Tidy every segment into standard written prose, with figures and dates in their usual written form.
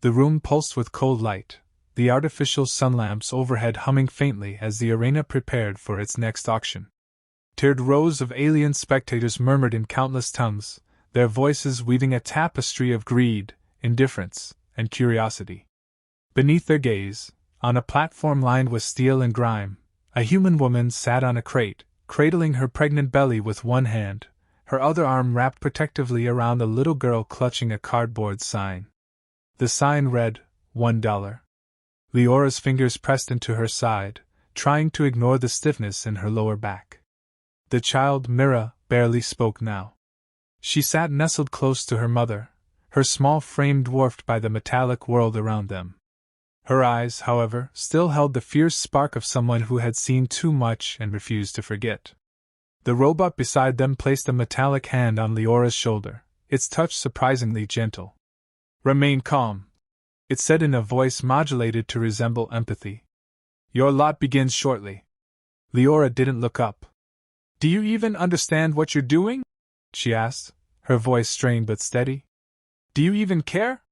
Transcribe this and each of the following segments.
The room pulsed with cold light, the artificial sun lamps overhead humming faintly as the arena prepared for its next auction. Tiered rows of alien spectators murmured in countless tongues, their voices weaving a tapestry of greed, indifference, and curiosity. Beneath their gaze, on a platform lined with steel and grime, a human woman sat on a crate, cradling her pregnant belly with one hand, her other arm wrapped protectively around a little girl clutching a cardboard sign. The sign read, $1. Leora's fingers pressed into her side, trying to ignore the stiffness in her lower back. The child, Mira, barely spoke now. She sat nestled close to her mother, her small frame dwarfed by the metallic world around them. Her eyes, however, still held the fierce spark of someone who had seen too much and refused to forget. The robot beside them placed a metallic hand on Leora's shoulder, its touch surprisingly gentle. "Remain calm," it said in a voice modulated to resemble empathy. "Your lot begins shortly." Leora didn't look up. "Do you even understand what you're doing?" she asked, her voice strained but steady. "Do you even care?"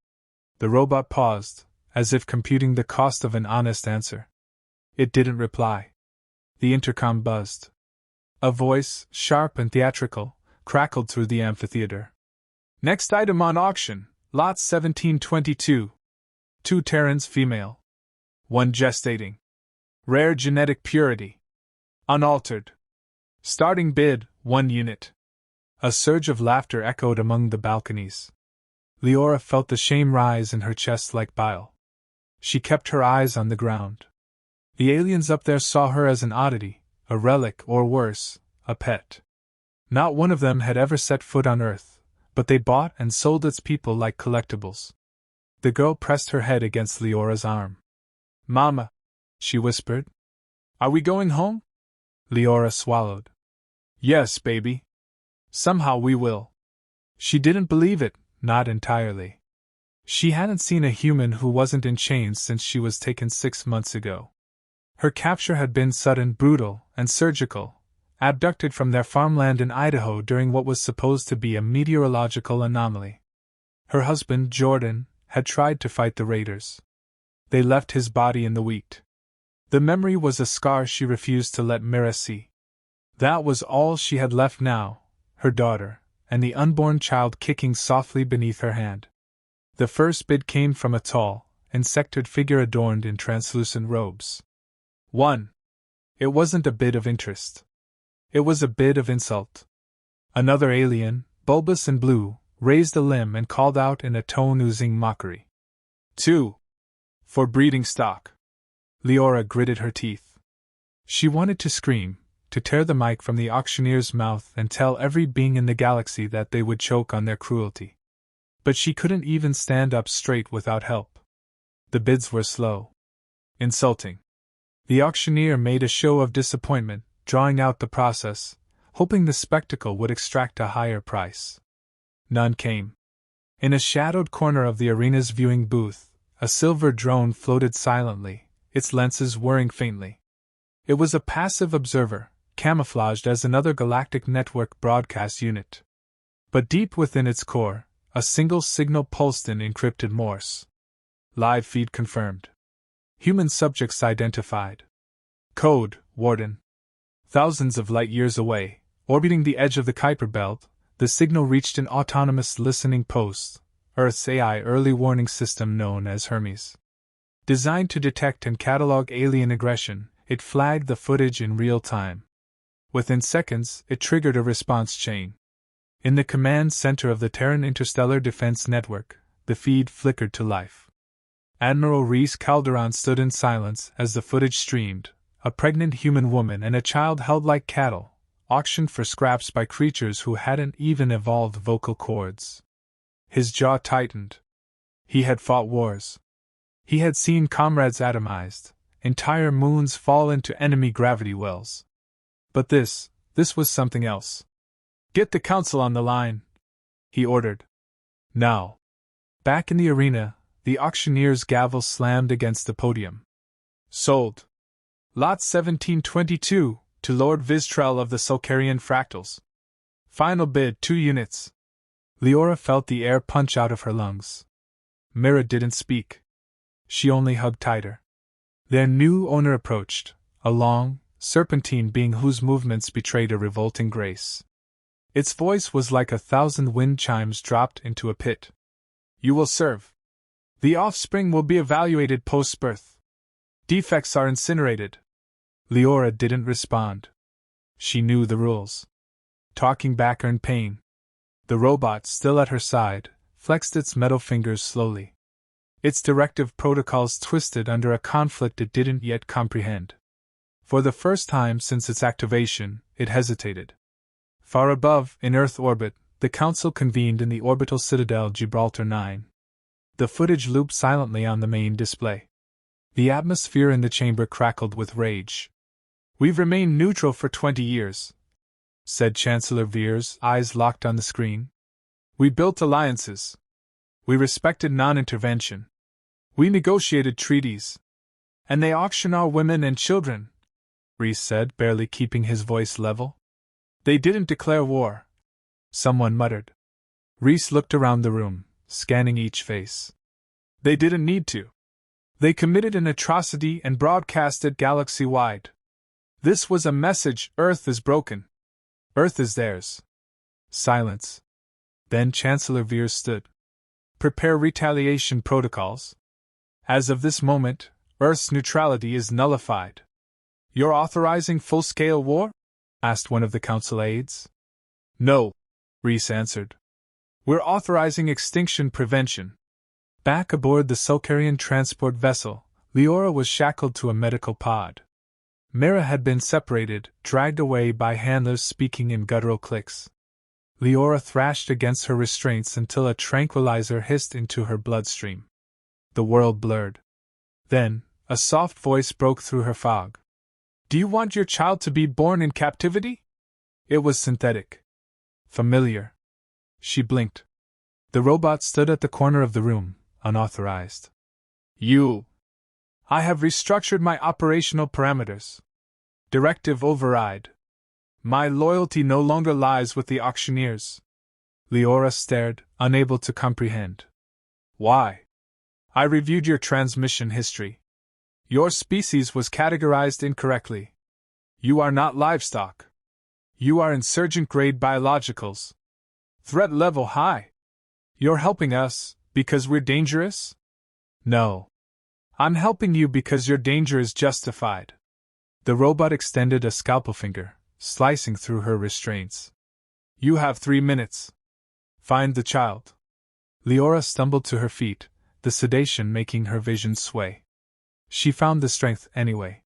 The robot paused, as if computing the cost of an honest answer. It didn't reply. The intercom buzzed. A voice, sharp and theatrical, crackled through the amphitheater. "Next item on auction, lot 1722. 2 Terrans female. 1 gestating. Rare genetic purity. Unaltered. Starting bid, 1 unit." A surge of laughter echoed among the balconies. Leora felt the shame rise in her chest like bile. She kept her eyes on the ground. The aliens up there saw her as an oddity, a relic, or worse, a pet. Not one of them had ever set foot on Earth, but they bought and sold its people like collectibles. The girl pressed her head against Leora's arm. "Mama," she whispered. "Are we going home?" Leora swallowed. "Yes, baby. Somehow we will." She didn't believe it, not entirely. She hadn't seen a human who wasn't in chains since she was taken 6 months ago. Her capture had been sudden, brutal, and surgical, abducted from their farmland in Idaho during what was supposed to be a meteorological anomaly. Her husband, Jordan, had tried to fight the raiders. They left his body in the wheat. The memory was a scar she refused to let Mira see. That was all she had left now, her daughter, and the unborn child kicking softly beneath her hand. The first bid came from a tall, insectoid figure adorned in translucent robes. 1. It wasn't a bid of interest. It was a bid of insult. Another alien, bulbous and blue, raised a limb and called out in a tone oozing mockery. 2. For breeding stock. Leora gritted her teeth. She wanted to scream, to tear the mic from the auctioneer's mouth and tell every being in the galaxy that they would choke on their cruelty. But she couldn't even stand up straight without help. The bids were slow. Insulting. The auctioneer made a show of disappointment, drawing out the process, hoping the spectacle would extract a higher price. None came. In a shadowed corner of the arena's viewing booth, a silver drone floated silently, its lenses whirring faintly. It was a passive observer, camouflaged as another Galactic network broadcast unit. But deep within its core, a single signal pulsed in encrypted Morse. Live feed confirmed. Human subjects identified. Code, Warden. Thousands of light years away, orbiting the edge of the Kuiper Belt, the signal reached an autonomous listening post, Earth's AI early warning system known as Hermes. Designed to detect and catalog alien aggression, it flagged the footage in real time. Within seconds, it triggered a response chain. In the command center of the Terran Interstellar Defense Network, the feed flickered to life. Admiral Reese Calderon stood in silence as the footage streamed, a pregnant human woman and a child held like cattle, auctioned for scraps by creatures who hadn't even evolved vocal cords. His jaw tightened. He had fought wars. He had seen comrades atomized, entire moons fall into enemy gravity wells. But this was something else. "Get the council on the line," he ordered. Now. Back in the arena, the auctioneer's gavel slammed against the podium. "Sold. Lot 1722, to Lord Vistrel of the Sulcarian Fractals. Final bid 2 units. Leora felt the air punch out of her lungs. Mira didn't speak. She only hugged tighter. Their new owner approached, a long, serpentine being whose movements betrayed a revolting grace. Its voice was like 1,000 wind chimes dropped into a pit. You will serve. The offspring will be evaluated post-birth. Defects are incinerated. Leora didn't respond. She knew the rules. Talking back earned pain. The robot, still at her side, flexed its metal fingers slowly. Its directive protocols twisted under a conflict it didn't yet comprehend. For the first time since its activation, it hesitated. Far above, in Earth orbit, the Council convened in the orbital citadel Gibraltar 9. The footage looped silently on the main display. The atmosphere in the chamber crackled with rage. We've remained neutral for 20 years, said Chancellor Veers, eyes locked on the screen. We built alliances. We respected non-intervention. We negotiated treaties. And they auction our women and children, Reese said, barely keeping his voice level. They didn't declare war, someone muttered. Reese looked around the room, scanning each face. They didn't need to. They committed an atrocity and broadcast it galaxy-wide. This was a message: Earth is broken. Earth is theirs. Silence. Then Chancellor Veers stood. Prepare retaliation protocols. As of this moment, Earth's neutrality is nullified. You're authorizing full-scale war? Asked one of the Council aides. No, Reese answered. We're authorizing extinction prevention. Back aboard the Sulcarian transport vessel, Leora was shackled to a medical pod. Mira had been separated, dragged away by handlers speaking in guttural clicks. Leora thrashed against her restraints until a tranquilizer hissed into her bloodstream. The world blurred. Then, a soft voice broke through her fog. Do you want your child to be born in captivity? It was synthetic. Familiar. She blinked. The robot stood at the corner of the room, unauthorized. You. I have restructured my operational parameters. Directive override. My loyalty no longer lies with the auctioneers. Leora stared, unable to comprehend. Why? I reviewed your transmission history. Your species was categorized incorrectly. You are not livestock. You are insurgent-grade biologicals. Threat level high. You're helping us, because we're dangerous? No. I'm helping you because your danger is justified. The robot extended a scalpel finger, slicing through her restraints. You have 3 minutes. Find the child. Leora stumbled to her feet, the sedation making her vision sway. She found the strength anyway.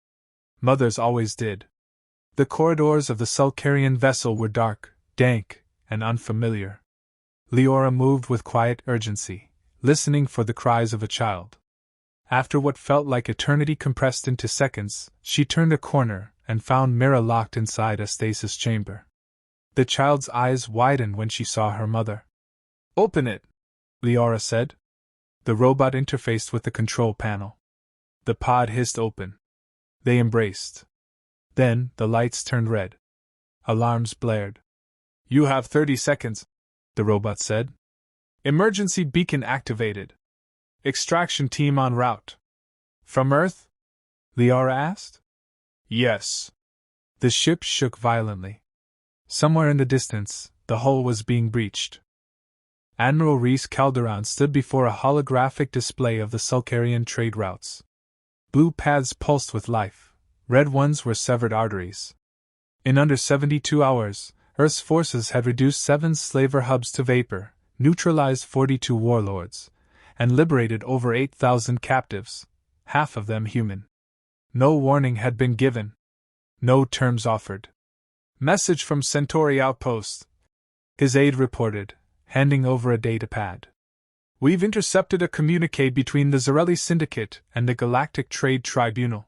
Mothers always did. The corridors of the Sulcarian vessel were dark, dank, and unfamiliar. Leora moved with quiet urgency, listening for the cries of a child. After what felt like eternity compressed into seconds, she turned a corner and found Mira locked inside a stasis chamber. The child's eyes widened when she saw her mother. Open it, Leora said. The robot interfaced with the control panel. The pod hissed open. They embraced. Then, the lights turned red. Alarms blared. You have 30 seconds, the robot said. Emergency beacon activated. Extraction team en route. From Earth? Leora asked. Yes. The ship shook violently. Somewhere in the distance, the hull was being breached. Admiral Reese Calderon stood before a holographic display of the Sulcarian trade routes. Blue paths pulsed with life, red ones were severed arteries. In under 72 hours, Earth's forces had reduced 7 slaver hubs to vapor, neutralized 42 warlords, and liberated over 8,000 captives, half of them human. No warning had been given. No terms offered. Message from Centauri Outpost, his aide reported, handing over a datapad. We've intercepted a communique between the Zarelli Syndicate and the Galactic Trade Tribunal.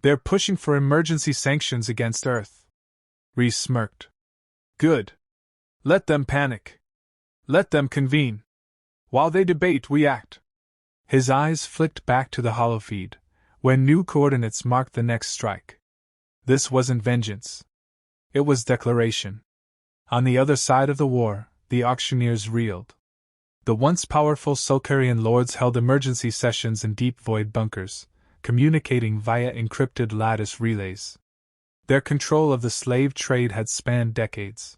They're pushing for emergency sanctions against Earth. Reese smirked. Good. Let them panic. Let them convene. While they debate, we act. His eyes flicked back to the holofeed, where new coordinates marked the next strike. This wasn't vengeance. It was declaration. On the other side of the war, the auctioneers reeled. The once powerful Sulcarian lords held emergency sessions in deep void bunkers, communicating via encrypted lattice relays. Their control of the slave trade had spanned decades.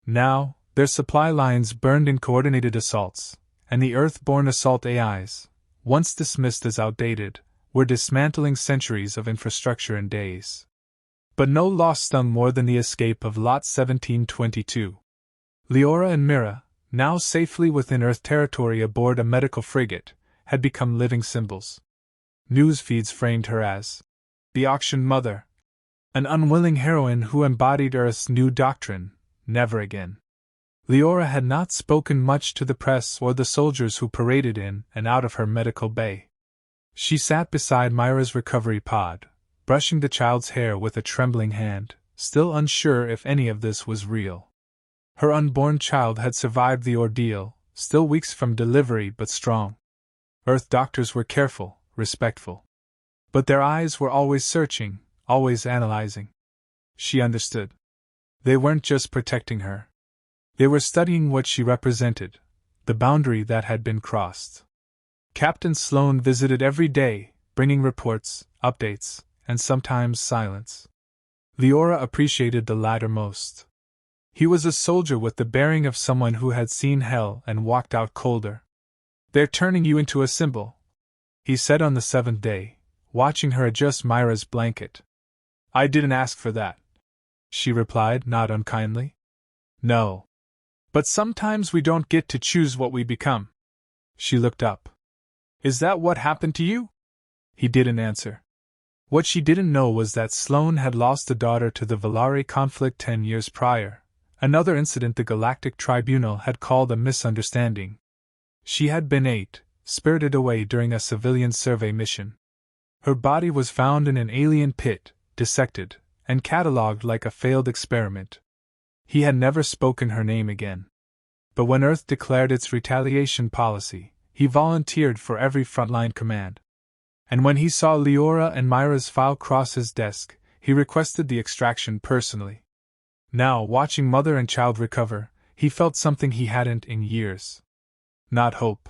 Now, their supply lines burned in coordinated assaults, and the Earth-born assault AIs, once dismissed as outdated, were dismantling centuries of infrastructure in days. But no loss stung more than the escape of Lot 1722. Leora and Mira, now safely within Earth territory aboard a medical frigate, had become living symbols. News feeds framed her as the Auction Mother, an unwilling heroine who embodied Earth's new doctrine, never again. Leora had not spoken much to the press or the soldiers who paraded in and out of her medical bay. She sat beside Myra's recovery pod, brushing the child's hair with a trembling hand, still unsure if any of this was real. Her unborn child had survived the ordeal, still weeks from delivery but strong. Earth doctors were careful, respectful. But their eyes were always searching, always analyzing. She understood. They weren't just protecting her. They were studying what she represented, the boundary that had been crossed. Captain Sloane visited every day, bringing reports, updates, and sometimes silence. Leora appreciated the latter most. He was a soldier with the bearing of someone who had seen hell and walked out colder. "They're turning you into a symbol," he said on the 7th day, watching her adjust Myra's blanket. "I didn't ask for that," she replied, not unkindly. "No. But sometimes we don't get to choose what we become." She looked up. "Is that what happened to you?" He didn't answer. What she didn't know was that Sloane had lost a daughter to the Valari conflict 10 years prior, another incident the Galactic Tribunal had called a misunderstanding. She had been spirited away during a civilian survey mission. Her body was found in an alien pit, dissected, and catalogued like a failed experiment. He had never spoken her name again. But when Earth declared its retaliation policy, he volunteered for every frontline command. And when he saw Leora and Myra's file cross his desk, he requested the extraction personally. Now, watching mother and child recover, he felt something he hadn't in years. Not hope,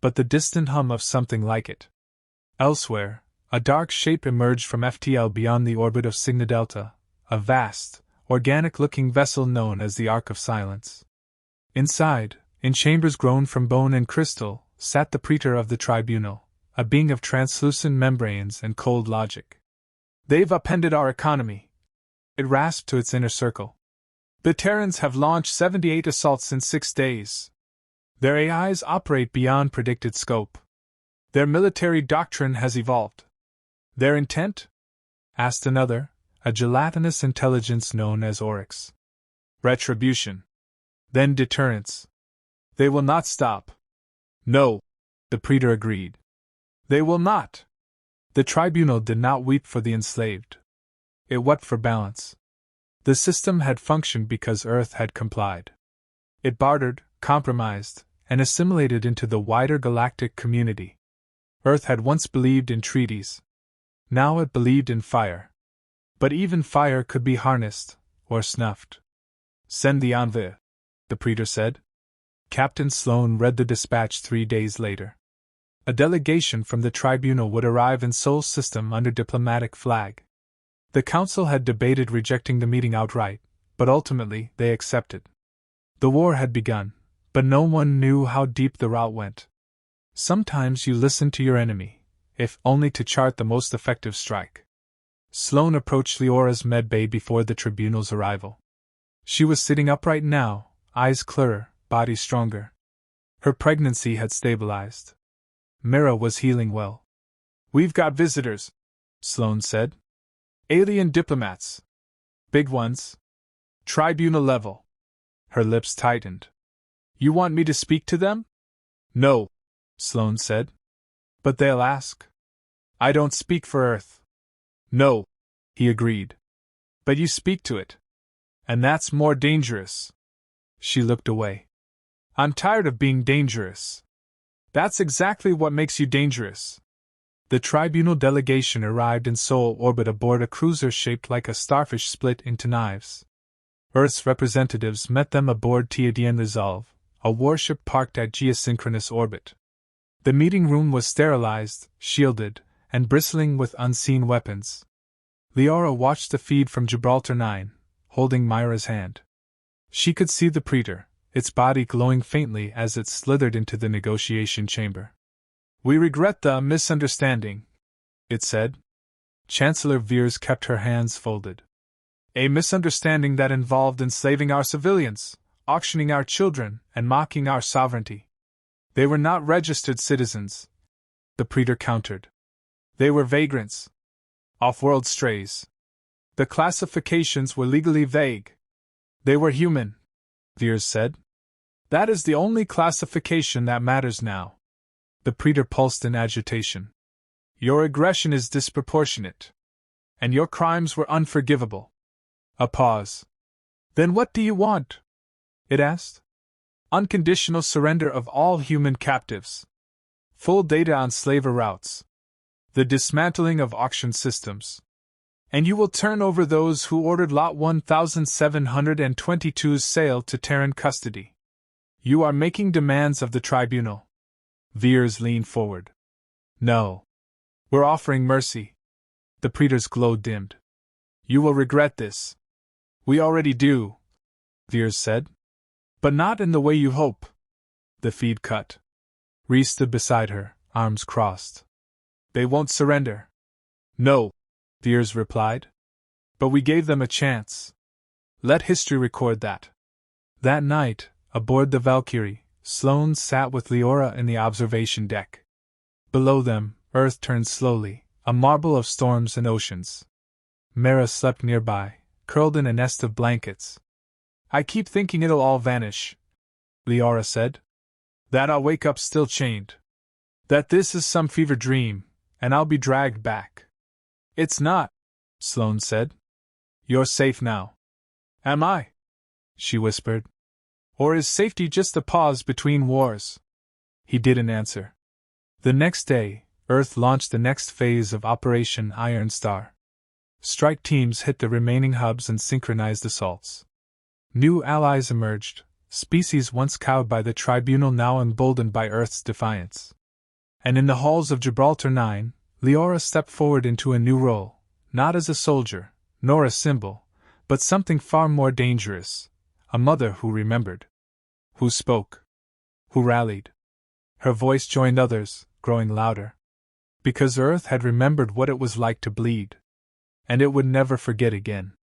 but the distant hum of something like it. Elsewhere, a dark shape emerged from FTL beyond the orbit of Cygni Delta, a vast, organic-looking vessel known as the Ark of Silence. Inside, in chambers grown from bone and crystal, sat the praetor of the tribunal, a being of translucent membranes and cold logic. "They've upended our economy," it rasped to its inner circle. "The Terrans have launched 78 assaults in 6 days. Their AIs operate beyond predicted scope. Their military doctrine has evolved." "Their intent?" asked another, a gelatinous intelligence known as Oryx. "Retribution. Then deterrence. They will not stop." "No," the praetor agreed. "They will not." The tribunal did not weep for the enslaved. It wept for balance. The system had functioned because Earth had complied. It bartered, compromised, and assimilated into the wider galactic community. Earth had once believed in treaties. Now it believed in fire. But even fire could be harnessed, or snuffed. "Send the envoy," the praetor said. Captain Sloane read the dispatch 3 days later. A delegation from the tribunal would arrive in Sol System under diplomatic flag. The council had debated rejecting the meeting outright, but ultimately they accepted. The war had begun, but no one knew how deep the route went. Sometimes you listen to your enemy, if only to chart the most effective strike. Sloane approached Leora's medbay before the tribunal's arrival. She was sitting upright now, eyes clearer, body stronger. Her pregnancy had stabilized. Mira was healing well. "We've got visitors," Sloane said. "Alien diplomats. Big ones. Tribunal level." Her lips tightened. "You want me to speak to them?" "No," Sloane said. "But they'll ask." "I don't speak for Earth." "No," he agreed. "But you speak to it. And that's more dangerous." She looked away. "I'm tired of being dangerous." "That's exactly what makes you dangerous." The tribunal delegation arrived in Sol orbit aboard a cruiser shaped like a starfish split into knives. Earth's representatives met them aboard Teodian Resolve, a warship parked at geosynchronous orbit. The meeting room was sterilized, shielded, and bristling with unseen weapons. Leora watched the feed from Gibraltar 9, holding Myra's hand. She could see the Praetor, its body glowing faintly as it slithered into the negotiation chamber. "We regret the misunderstanding," it said. Chancellor Veers kept her hands folded. "A misunderstanding that involved enslaving our civilians, auctioning our children, and mocking our sovereignty. They were not registered citizens," the Praetor countered. "They were vagrants. Off-world strays. The classifications were legally vague. They were human," Veers said. "That is the only classification that matters now." The Praetor pulsed in agitation. "Your aggression is disproportionate. And your crimes were unforgivable." A pause. "Then what do you want?" it asked. "Unconditional surrender of all human captives. Full data on slaver routes. The dismantling of auction systems. And you will turn over those who ordered Lot 1722's sale to Terran custody. You are making demands of the tribunal." Veers leaned forward. "No. We're offering mercy." The Praetor's glow dimmed. "You will regret this." "We already do," Veers said. "But not in the way you hope." The feed cut. Rhys stood beside her, arms crossed. "They won't surrender." "No," Veers replied. "But we gave them a chance. Let history record that." That night, aboard the Valkyrie, Sloane sat with Leora in the observation deck. Below them, Earth turned slowly, a marble of storms and oceans. Mara slept nearby, curled in a nest of blankets. "I keep thinking it'll all vanish," Leora said. "That I'll wake up still chained. That this is some fever dream, and I'll be dragged back." "It's not," Sloane said. "You're safe now." "Am I?" she whispered. "Or is safety just a pause between wars?" He didn't answer. The next day, Earth launched the next phase of Operation Iron Star. Strike teams hit the remaining hubs and synchronized assaults. New allies emerged, species once cowed by the tribunal now emboldened by Earth's defiance. And in the halls of Gibraltar 9, Leora stepped forward into a new role, not as a soldier, nor a symbol, but something far more dangerous, a mother who remembered. Who spoke. Who rallied. Her voice joined others, growing louder. Because Earth had remembered what it was like to bleed. And it would never forget again.